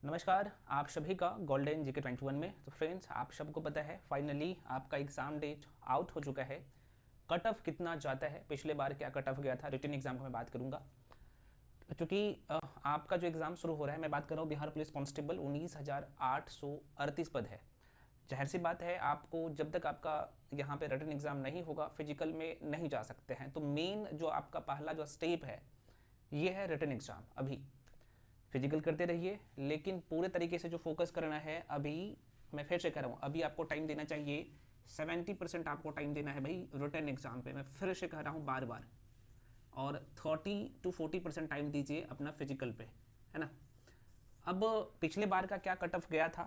नमस्कार आप सभी का गोल्डन जीके 21 में। तो फ्रेंड्स, आप सबको पता है फाइनली आपका एग्ज़ाम डेट आउट हो चुका है। कट ऑफ कितना जाता है, पिछले बार क्या कट ऑफ गया था, रिटन एग्जाम की मैं बात करूंगा। क्योंकि आपका जो एग्ज़ाम शुरू हो रहा है, मैं बात कर रहा हूँ बिहार पुलिस कांस्टेबल 19,838 पद है। जाहिर सी बात है, आपको जब तक आपका यहाँ पे रिटन एग्ज़ाम नहीं होगा फिजिकल में नहीं जा सकते हैं। तो मेन जो आपका पहला जो स्टेप है ये है रिटन एग्ज़ाम। अभी फिजिकल करते रहिए, लेकिन पूरे तरीके से जो फोकस करना है, अभी मैं फिर से कह रहा हूँ, अभी आपको टाइम देना चाहिए 70% आपको टाइम देना है भाई रिटन एग्जाम पे। मैं फिर से कह रहा हूँ बार बार। और 30 to 40% टाइम दीजिए अपना फिजिकल पे, है ना। अब पिछले बार का क्या कट ऑफ गया था,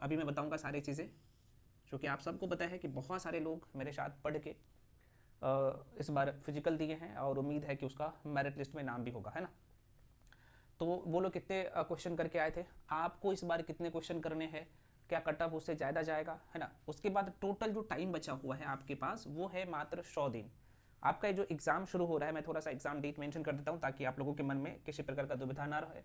अभी मैं बताऊंगा सारी चीज़ें। क्योंकि आप सबको पता है कि बहुत सारे लोग मेरे साथ पढ़ के इस बार फिजिकल दिए हैं और उम्मीद है कि उसका मेरिट लिस्ट में नाम भी होगा, है ना। तो वो लोग कितने क्वेश्चन करके आए थे, आपको इस बार कितने क्वेश्चन करने हैं, क्या कट ऑफ उससे ज़्यादा जाएगा, है ना। उसके बाद टोटल जो टाइम बचा हुआ है आपके पास वो है मात्र 100 दिन। आपका जो एग्ज़ाम शुरू हो रहा है, मैं थोड़ा सा एग्ज़ाम डेट मेंशन कर देता हूँ ताकि आप लोगों के मन में किसी प्रकार का दुविधा ना रहे।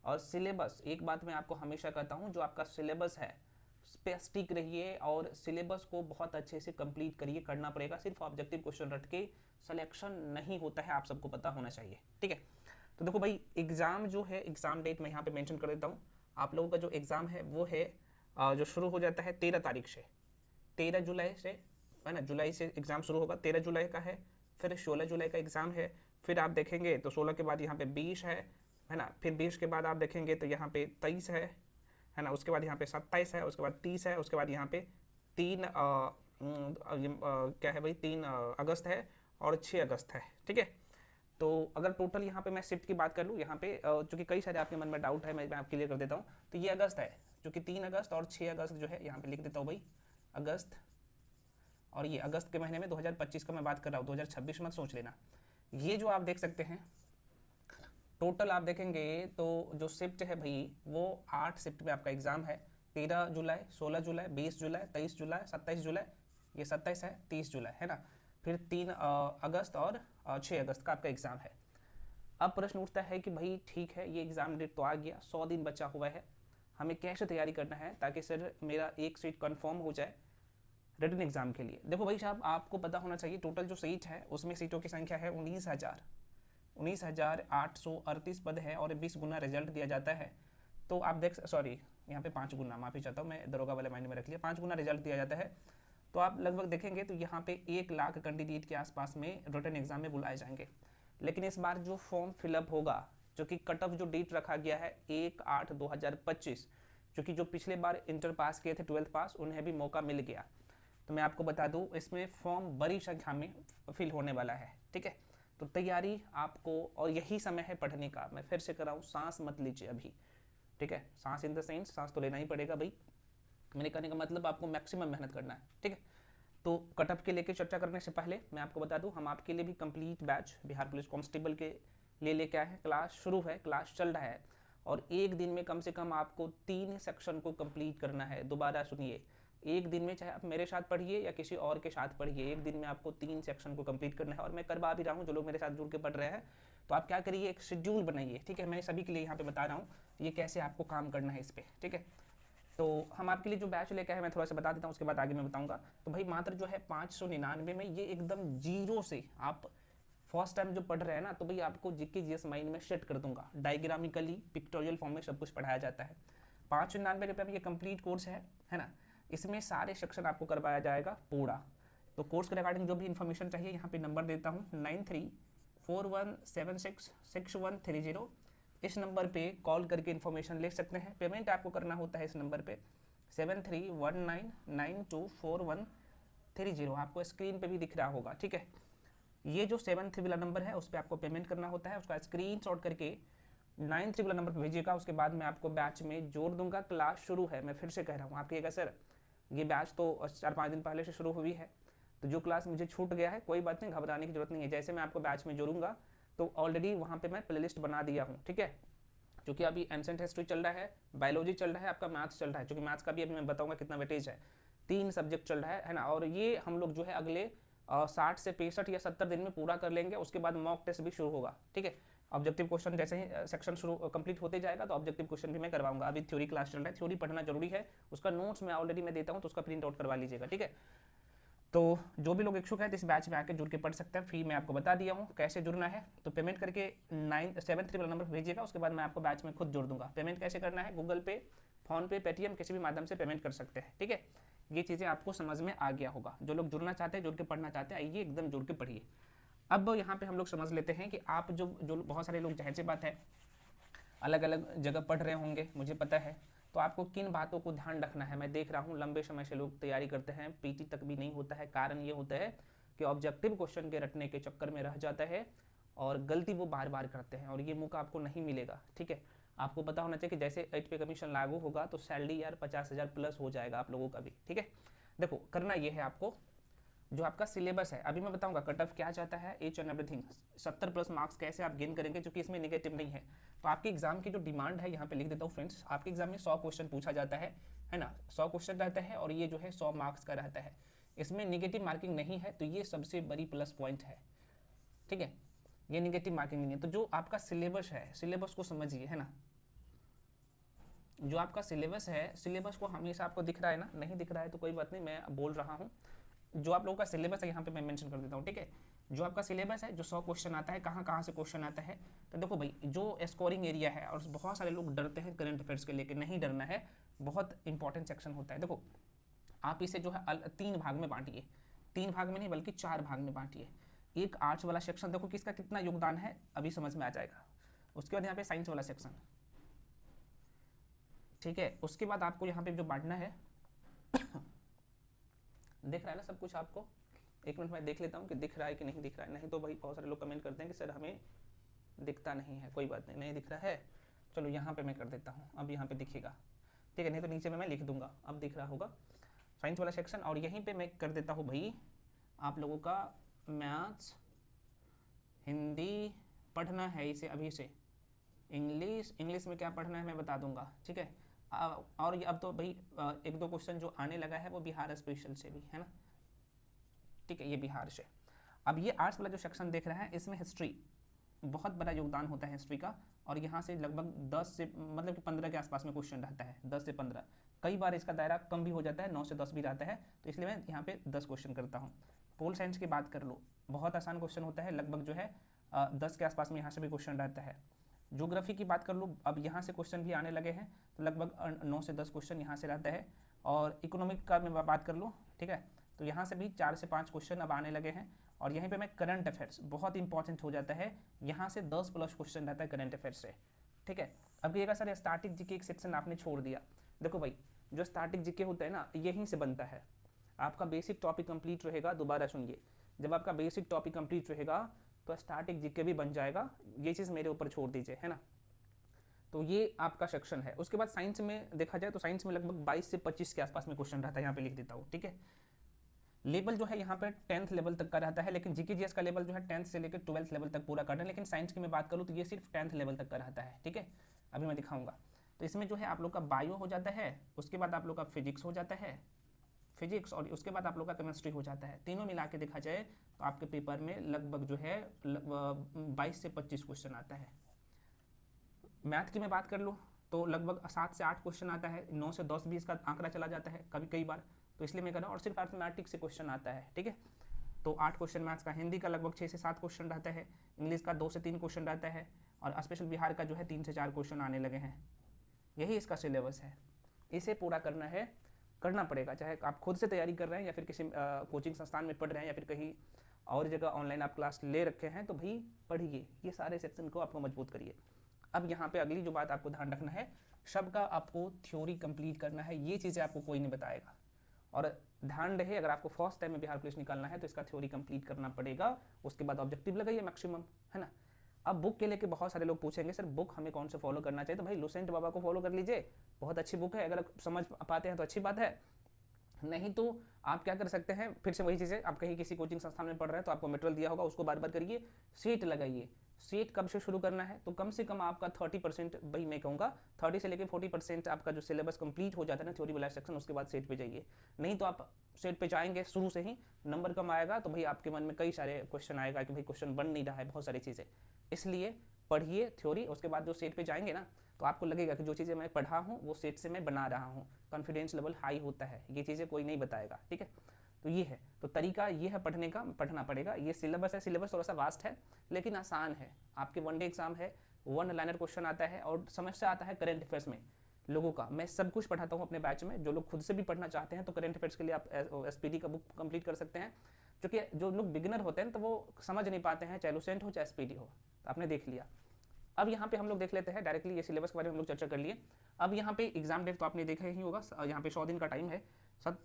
और सिलेबस, एक बात मैं आपको हमेशा कहता हूँ, जो आपका सिलेबस है उस पे स्टिक रहिए और सिलेबस को बहुत अच्छे से कंप्लीट करिए। करना पड़ेगा, सिर्फ ऑब्जेक्टिव क्वेश्चन रट के सिलेक्शन नहीं होता है, आप सबको पता होना चाहिए, ठीक है। तो देखो भाई, एग्ज़ाम जो है, एग्ज़ाम डेट मैं यहाँ पे मेंशन कर देता हूँ। आप लोगों का जो एग्ज़ाम है वो है जो शुरू हो जाता है 13 तारीख से, 13 जुलाई से, है ना। जुलाई से एग्ज़ाम शुरू होगा, 13 जुलाई का है। फिर 16 जुलाई का एग्ज़ाम है। फिर आप देखेंगे तो 16 के बाद यहाँ पे 20 है ना। फिर 20 के बाद आप देखेंगे तो यहाँ पे 23 है ना। उसके बाद यहाँ पे 27 है, उसके बाद 30 है, उसके बाद यहाँ पे 3 क्या है भाई, 3 अगस्त है और 6 अगस्त है, ठीक है। तो अगर टोटल यहाँ पे मैं शिफ्ट की बात कर लूँ, यहाँ पे चूंकि कई सारे आपके मन में डाउट है, मैं आप क्लियर कर देता हूँ। तो ये अगस्त है, चूंकि 3 अगस्त और 6 अगस्त जो है, यहाँ पे लिख देता हूँ भाई अगस्त। और ये अगस्त के महीने में 2025 का मैं बात कर रहा हूँ, 2026 मत सोच लेना। ये जो आप देख सकते हैं, टोटल आप देखेंगे तो जो शिफ्ट है भाई वो 8 शिफ्ट में आपका एग्ज़ाम है। 13 जुलाई, 16 जुलाई, 20 जुलाई, 23 जुलाई, 27 जुलाई, ये 27 है, 30 जुलाई, है ना। फिर 3 अगस्त और 6 अगस्त का आपका एग्ज़ाम है। अब प्रश्न उठता है कि भाई ठीक है, ये एग्ज़ाम डेट तो आ गया, 100 दिन बचा हुआ है, हमें कैसे तैयारी करना है ताकि सर मेरा एक सीट कन्फर्म हो जाए रिटन एग्ज़ाम के लिए। देखो भाई साहब, आपको पता होना चाहिए टोटल जो सीट है उसमें सीटों की संख्या है 19,838 पद है और 20 गुना रिजल्ट दिया जाता है। तो आप देख, सॉरी यहाँ पे 5 गुना, माफ़ी चाहता हूँ, मैं दरोगा वाले माइंड में रख लिया, 5 गुना रिजल्ट दिया जाता है। तो आप लगभग देखेंगे तो यहाँ पे 1 लाख कैंडिडेट के आसपास में रिटन एग्जाम में बुलाए जाएंगे। लेकिन इस बार जो फॉर्म फिलअप होगा, जो कि कट ऑफ जो डेट रखा गया है 1/8/2025, क्योंकि जो पिछले बार इंटर पास किए थे, 12th पास, उन्हें भी मौका मिल गया। तो मैं आपको बता दूं, इसमें फॉर्म बड़ी संख्या में फिल होने वाला है, ठीक है। तो तैयारी आपको, और यही समय है पढ़ने का। मैं फिर से कर रहा हूँ, सांस मत लीजिए अभी, ठीक है। सांस इन द सेंस, सांस तो लेना ही पड़ेगा भाई। मैंने कहने का मतलब आपको मैक्सिमम मेहनत करना है, ठीक है। तो कटअप के लेके चर्चा करने से पहले मैं आपको बता दूं, हम आपके लिए भी complete batch Bihar police constable के ले लेके आए हैं। क्लास शुरू है, क्लास चल रहा है, और एक दिन में कम से कम आपको 3 सेक्शन को कंप्लीट करना है। दोबारा सुनिए, एक दिन में चाहे आप मेरे साथ पढ़िए या किसी और के साथ पढ़िए, एक दिन में आपको 3 सेक्शन को कंप्लीट करना है। और मैं करवा भी रहा हूँ, जो लोग मेरे साथ जुड़ के पढ़ रहे हैं। तो आप क्या करिए, एक शेड्यूल बनाइए, ठीक है। मैं सभी के लिए यहाँ पे बता रहा हूँ ये कैसे आपको काम करना है इस पर, ठीक है। तो हम आपके लिए जो बैच लेके आए, मैं थोड़ा सा बता देता हूँ, उसके बाद आगे मैं बताऊंगा। तो भाई मात्र जो है 599 में, ये एकदम जीरो से आप फर्स्ट टाइम जो पढ़ रहे हैं ना, तो भाई आपको जीके जीएस माइंड में सेट कर दूंगा। डायग्रामिकली पिक्टोरियल फॉर्म में सब कुछ पढ़ाया जाता है। 599 रुपये में ये कंप्लीट कोर्स है ना। इसमें सारे सेक्शन आपको करवाया जाएगा पूरा। तो कोर्स के रिगार्डिंग जो भी इन्फॉर्मेशन चाहिए, यहाँ पे नंबर देता हूँ 9341766130। इस नंबर पे कॉल करके इन्फॉर्मेशन ले सकते हैं। पेमेंट आपको करना होता है इस नंबर पे 7319924130, आपको स्क्रीन पे भी दिख रहा होगा, ठीक है। ये जो 73 वाला नंबर है उस पर आपको पेमेंट करना होता है, उसका स्क्रीनशॉट करके 93 वाला नंबर पर भेजिएगा। उसके बाद मैं आपको बैच में जोड़ दूंगा। क्लास शुरू है, मैं फिर से कह रहा हूँ, आप कहिएगा सर ये बैच तो 4-5 दिन पहले से शुरू हुई है, तो जो क्लास मुझे छूट गया है, कोई बात नहीं, घबराने की जरूरत नहीं है। जैसे मैं आपको बैच में जोड़ूंगा तो ऑलरेडी वहाँ पे मैं प्लेलिस्ट बना दिया हूँ, ठीक है। क्योंकि अभी एंसेंट हिस्ट्री चल रहा है, बायोलॉजी चल रहा है, आपका मैथ्स चल रहा है, क्योंकि मैथ्स का भी अभी मैं बताऊंगा कितना वेटेज है। 3 सब्जेक्ट चल रहा है ना। और ये हम लोग जो है अगले 60 से 65 या 70 दिन में पूरा कर लेंगे। उसके बाद मॉक टेस्ट भी शुरू होगा, ठीक है। ऑब्जेक्टिव क्वेश्चन जैसे ही सेक्शन शुरू कंप्लीट होते जाएगा तो ऑब्जेक्टिव क्वेश्चन भी मैं करवाऊंगा। अभी थ्योरी क्लास चल रहा है, थ्योरी पढ़ना जरूरी है, उसका नोट्स मैं ऑलरेडी मैं देता हूँ, तो उसका प्रिंट आउट करवा लीजिएगा, ठीक है। तो जो भी लोग इच्छुक है इस बैच में आके जुड़ के पढ़ सकते हैं, फ्री में आपको बता दिया हूँ कैसे जुड़ना है। तो पेमेंट करके 97 वाला नंबर भेजिएगा, उसके बाद मैं आपको बैच में खुद जोड़ दूंगा। पेमेंट कैसे करना है, गूगल पे, फोन पे, पेटीएम, किसी भी माध्यम से पेमेंट कर सकते हैं, ठीक है। ये चीज़ें आपको समझ में आ गया होगा। जो लोग जुड़ना चाहते हैं, जुड़ के पढ़ना चाहते हैं, आइए एकदम जुड़ के पढ़िए। अब यहाँ पे हम लोग समझ लेते हैं कि आप जो बहुत सारे लोग, जाहिर सी बात है, अलग अलग जगह पढ़ रहे होंगे, मुझे पता है, तो आपको किन बातों को ध्यान रखना है। मैं देख रहा हूँ लंबे समय से लोग तैयारी करते हैं, पीटी तक भी नहीं होता है। कारण ये होता है कि ऑब्जेक्टिव क्वेश्चन के रटने के चक्कर में रह जाता है और गलती वो बार बार करते हैं, और ये मौका आपको नहीं मिलेगा, ठीक है। आपको पता होना चाहिए कि जैसे 8 पे कमीशन लागू होगा तो सैलरी यार 50,000 प्लस हो जाएगा आप लोगों का भी, ठीक है। देखो करना ये है आपको, जो आपका सिलेबस है, अभी मैं बताऊंगा कट ऑफ क्या जाता है, each and everything, 70 plus marks कैसे आप गेन करेंगे, क्योंकि इसमें नेगेटिव नहीं है। तो आपके एग्जाम की जो डिमांड है यहाँ पे लिख देता हूँ फ्रेंड्स। आपके एग्जाम में 100 क्वेश्चन पूछा जाता है ना, 100 क्वेश्चन रहता है, और ये जो है 100 मार्क्स का रहता है। इसमें निगेटिव मार्किंग नहीं है, तो ये सबसे बड़ी प्लस पॉइंट है, ठीक है। ये निगेटिव मार्किंग नहीं है। तो जो आपका सिलेबस है, सिलेबस को समझिए, है ना। जो आपका सिलेबस है, सिलेबस को हमेशा आपको दिख रहा है ना, नहीं दिख रहा है तो कोई बात नहीं, मैं बोल रहा हूँ। जो आप लोगों का सिलेबस है यहाँ पे मैं मेंशन कर देता हूँ, ठीक है। जो आपका सिलेबस है, जो 100 क्वेश्चन आता है, कहाँ कहाँ से क्वेश्चन आता है, तो देखो भाई, जो स्कोरिंग एरिया है, और बहुत सारे लोग डरते हैं करंट अफेयर्स के लेके, नहीं डरना है, बहुत इंपॉर्टेंट सेक्शन होता है। देखो आप इसे जो है 3 भाग में बांटिए, 3 भाग में नहीं बल्कि 4 भाग में बांटिए। एक आर्ट्स वाला सेक्शन, देखो किसका कितना योगदान है अभी समझ में आ जाएगा। उसके बाद यहाँ पे साइंस वाला सेक्शन, ठीक है। उसके बाद आपको यहाँ पे जो बांटना है दिख रहा है ना सब कुछ आपको। एक मिनट मैं देख लेता हूँ कि दिख रहा है कि नहीं दिख रहा है, नहीं तो भाई बहुत सारे लोग कमेंट करते हैं कि सर हमें दिखता नहीं है। कोई बात नहीं, नहीं दिख रहा है, चलो यहाँ पे मैं कर देता हूँ, अब यहाँ पे दिखेगा, ठीक है। नहीं तो नीचे में मैं लिख दूंगा, अब दिख रहा होगा साइंस वाला सेक्शन। और यहीं पे मैं कर देता हूँ भाई आप लोगों का मैथ्स, हिंदी पढ़ना है इसे अभी से, इंग्लिश में क्या पढ़ना है मैं बता दूंगा, ठीक है। और अब तो भाई 1-2 क्वेश्चन जो आने लगा है वो बिहार स्पेशल से भी है ना, ठीक है, ये बिहार से। अब ये आर्ट्स वाला जो सेक्शन देख रहे हैं, इसमें हिस्ट्री बहुत बड़ा योगदान होता है हिस्ट्री का, और यहाँ से लगभग 10 से मतलब कि 15 के आसपास में क्वेश्चन रहता है, 10 से 15। कई बार इसका दायरा कम भी हो जाता है, 9 से 10 भी रहता है, तो इसलिए मैं यहाँ पे 10 क्वेश्चन करता हूँ। पोल साइंस की बात कर लो, बहुत आसान क्वेश्चन होता है, लगभग जो है 10 के आसपास में यहाँ से भी क्वेश्चन रहता है। ज्योग्राफी की बात कर लो, अब यहाँ से क्वेश्चन भी आने लगे हैं, तो लगभग 9 से 10 क्वेश्चन यहाँ से रहता है। और इकोनॉमिक का मैं बात कर लूँ, ठीक है, तो यहाँ से भी 4 से 5 क्वेश्चन अब आने लगे हैं। और यहीं पे मैं करंट अफेयर्स बहुत इंपॉर्टेंट हो जाता है, यहाँ से 10 प्लस क्वेश्चन रहता है करंट अफेयर्स से, ठीक है। अब कहिएगा सर स्टैटिक जीके एक सेक्शन आपने छोड़ दिया। देखो भाई, जो स्टैटिक जीके होता है ना, यहीं से बनता है। आपका बेसिक टॉपिक कंप्लीट रहेगा, दोबारा सुनिए, जब आपका बेसिक टॉपिक कंप्लीट रहेगा तो स्टैटिक जीके भी बन जाएगा, ये चीज़ मेरे ऊपर छोड़ दीजिए, है ना। तो ये आपका सेक्शन है। उसके बाद साइंस में देखा जाए तो साइंस में लगभग 22 से 25 के आसपास में क्वेश्चन रहता है, यहाँ पे लिख देता हूँ, ठीक है। लेवल जो है यहाँ पे 10th लेवल तक का रहता है, लेकिन जीके जीएस का लेवल जो है 10th से लेकर 12th लेवल तक पूरा करना है। लेकिन साइंस की मैं बात करूँ तो ये सिर्फ 10th लेवल तक का रहता है, ठीक है, अभी मैं दिखाऊंगा। तो इसमें जो है आप लोग का बायो हो जाता है, उसके बाद आप लोग का फिजिक्स हो जाता है, फिजिक्स, और उसके बाद आप लोग का केमिस्ट्री हो जाता है। तीनों मिला के देखा जाए तो आपके पेपर में लगभग जो है 22 से 25 क्वेश्चन आता है। मैथ की मैं बात कर लूँ तो लगभग 7 से 8 क्वेश्चन आता है, 9 से 10 भी इसका आंकड़ा चला जाता है कभी कई बार, तो इसलिए मैं कर रहा हूँ। और सिर्फ अर्थमेटिक्स से क्वेश्चन आता है, ठीक है, तो 8 क्वेश्चन मैथ्स का। हिंदी का लगभग 6 से 7 क्वेश्चन रहता है, इंग्लिश का 2 से 3 क्वेश्चन रहता है, और स्पेशल बिहार का जो है 3 से 4 क्वेश्चन आने लगे हैं। यही इसका सिलेबस है, इसे पूरा करना है, करना पड़ेगा, चाहे आप खुद से तैयारी कर रहे हैं या फिर किसी कोचिंग संस्थान में पढ़ रहे हैं या फिर कहीं और जगह ऑनलाइन आप क्लास ले रखे हैं, तो भाई पढ़िए, ये सारे सेक्शन को आपको मजबूत करिए। अब यहाँ पे अगली जो बात आपको ध्यान रखना है, सबका आपको थ्योरी कंप्लीट करना है, ये चीज़ें आपको कोई नहीं बताएगा। और ध्यान रहे, अगर आपको फर्स्ट टाइम में बिहार पुलिस निकालना है तो इसका थ्योरी कंप्लीट करना पड़ेगा, उसके बाद ऑब्जेक्टिव लगाइए मैक्सिमम, है ना। अब बुक के लेके बहुत सारे लोग पूछेंगे सर बुक हमें कौन से फॉलो करना चाहिए, तो भाई लुसेंट बाबा को फॉलो कर लीजिए, बहुत अच्छी बुक है, अगर समझ पाते हैं तो अच्छी बात है, नहीं तो आप क्या कर सकते हैं, फिर से वही चीज़ है, आप कहीं किसी कोचिंग संस्थान में पढ़ रहे हैं तो आपको मटेरियल दिया होगा, उसको बार बार करिए, सीट लगाइए। सीट कब से शुरू करना है, तो कम से कम आपका 30%, भाई मैं कहूँगा 30 से लेकर 40% आपका जो सिलेबस कंप्लीट हो जाता है ना थ्योरी वाला सेक्शन, उसके बाद सेट पे जाइए। नहीं तो आप सेट पे जाएंगे शुरू से ही नंबर कम आएगा, तो भाई आपके मन में कई सारे क्वेश्चन आएगा कि भाई क्वेश्चन बन नहीं रहा है, बहुत सारी चीज़ें। इसलिए पढ़िए थ्योरी, उसके बाद जो सेट पे जाएंगे ना तो आपको लगेगा कि जो चीज़ें मैं पढ़ा हूँ वो सेट से मैं बना रहा हूँ, कॉन्फिडेंस लेवल हाई होता है, ये चीज़ें कोई नहीं बताएगा, ठीक है। तो ये है, तो तरीका ये है पढ़ने का, पढ़ना पड़ेगा। ये सिलेबस है, सिलेबस थोड़ा सा वास्ट है लेकिन आसान है। आपके वनडे एग्जाम है, वन लाइनर क्वेश्चन आता है और समस्या आता है करंट अफेयर्स में लोगों का। मैं सब कुछ पढ़ाता हूँ अपने बैच में, जो लोग खुद से भी पढ़ना चाहते हैं तो करंट अफेयर्स के लिए आप एसपीडी का बुक कंप्लीट कर सकते हैं, क्योंकि जो लोग बिगिनर होते हैं तो वो समझ नहीं पाते हैं, चाहे लुसेंट हो चाहे एसपीडी हो। तो आपने देख लिया। अब यहाँ पे हम लोग देख लेते हैं डायरेक्टली, ये सिलेबस के बारे में हम लोग चर्चा कर लिए। अब यहाँ पे एग्जाम डेट तो आपने देखा ही होगा, यहाँ पे 100 दिन का टाइम है।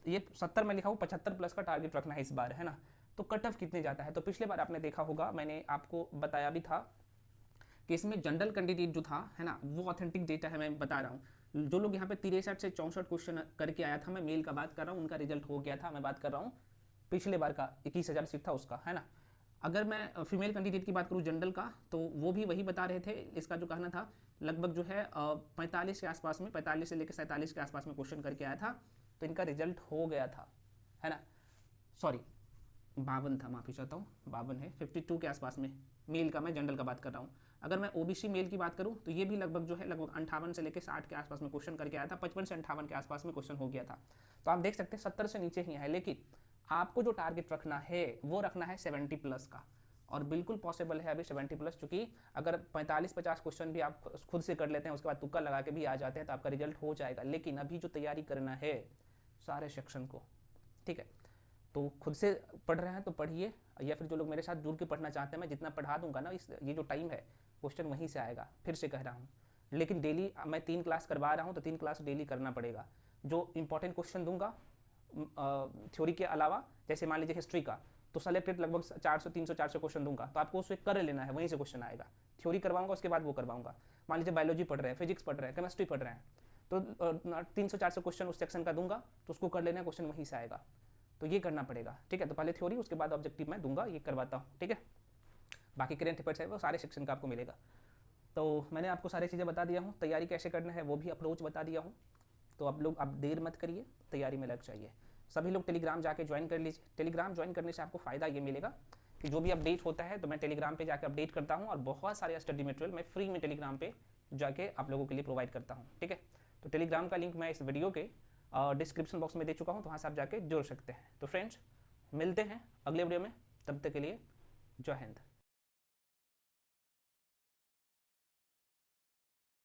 ये 70 में लिखा हूँ, 75 प्लस का टारगेट रखना है इस बार, है ना। तो कट ऑफ कितने जाता है, तो पिछले बार आपने देखा होगा, मैंने आपको बताया भी था कि इसमें जनरल कैंडिडेट जो था, है ना, वो ऑथेंटिक डेटा है, मैं बता रहा हूँ। जो लोग यहाँ पे 63 से 64 क्वेश्चन करके आया था, मैं मेल का बात कर रहा हूँ, उनका रिजल्ट हो गया था। मैं बात कर रहा हूँ पिछले बार का 21,000 सीट था उसका, है ना। अगर मैं फीमेल कैंडिडेट की बात करूँ जनरल का, तो वो भी वही बता रहे थे। इसका जो कहना था लगभग जो है 45 के आसपास में, 45 से लेकर 47 के आसपास में क्वेश्चन करके आया था, तो इनका रिजल्ट हो गया था, है ना। सॉरी 52 था, माफ़ी चाहता हूँ, 52 है, 52 के आसपास में मेल का, मैं जनरल का बात कर रहा हूँ। अगर मैं ओबीसी मेल की बात करूँ तो ये भी लगभग जो है लगभग 58 से लेकर 60 के आसपास में क्वेश्चन करके आया था, 55 से 58 के आसपास में क्वेश्चन हो गया था। तो आप देख सकते हैं 70 से नीचे ही है, लेकिन आपको जो टारगेट रखना है वो रखना है 70 प्लस का, और बिल्कुल पॉसिबल है अभी 70 प्लस, क्योंकि अगर 45-50 क्वेश्चन भी आप खुद से कर लेते हैं, उसके बाद तुक्का लगा के भी आ जाते हैं, तो आपका रिजल्ट हो जाएगा। लेकिन अभी जो तैयारी करना है सारे सेक्शन को, ठीक है, तो खुद से पढ़ रहे हैं तो पढ़िए, या फिर जो लोग मेरे साथ जुड़ के पढ़ना चाहते हैं, मैं जितना पढ़ा दूंगा ना, इस ये जो टाइम है क्वेश्चन वहीं से आएगा, फिर से कह रहा हूँ। लेकिन डेली मैं 3 क्लास करवा रहा हूँ, तो 3 क्लास डेली करना पड़ेगा। जो इंपॉर्टेंट क्वेश्चन दूंगा थ्योरी के अलावा, जैसे मान लीजिए हिस्ट्री का, तो सेलेक्टेड लगभग 400 300 400 क्वेश्चन दूंगा, तो आपको उससे कर लेना है, वहीं से क्वेश्चन आएगा। थ्योरी करवाऊंगा, उसके बाद वो करवाऊंगा। मान लीजिए बायोलॉजी पढ़ रहे हैं, फिजिक्स पढ़ रहे हैं, केमिस्ट्री पढ़ रहे हैं, तो 300-400 क्वेश्चन उस सेक्शन का दूंगा, तो उसको कर लेना है, क्वेश्चन वहीं से आएगा। तो ये करना पड़ेगा, ठीक है। तो पहले थ्योरी, उसके बाद ऑब्जेक्टिव मैं दूंगा, ये करवाता हूँ, ठीक है। बाकी करंट अफेयर्स है वो सारे सेक्शन का आपको मिलेगा। तो मैंने आपको सारी चीज़ें बता दिया हूँ, तैयारी कैसे करना है वो भी अप्रोच बता दिया हूँ। तो आप लोग अब देर मत करिए, तैयारी में लग जाइए। सभी लोग टेलीग्राम जाके ज्वाइन कर लीजिए। टेलीग्राम ज्वाइन करने से आपको फ़ायदा ये मिलेगा कि जो भी अपडेट होता है तो मैं टेलीग्राम पे जाके अपडेट करता हूँ, और बहुत सारे स्टडी मटेरियल मैं फ्री में टेलीग्राम पे जाके आप लोगों के लिए प्रोवाइड करता हूँ, ठीक है। तो टेलीग्राम का लिंक मैं इस वीडियो के डिस्क्रिप्शन बॉक्स में दे चुका हूँ, तो वहाँ से आप जाके जुड़ सकते हैं। तो फ्रेंड्स, मिलते हैं अगले वीडियो में, तब तक के लिए जय हिंद।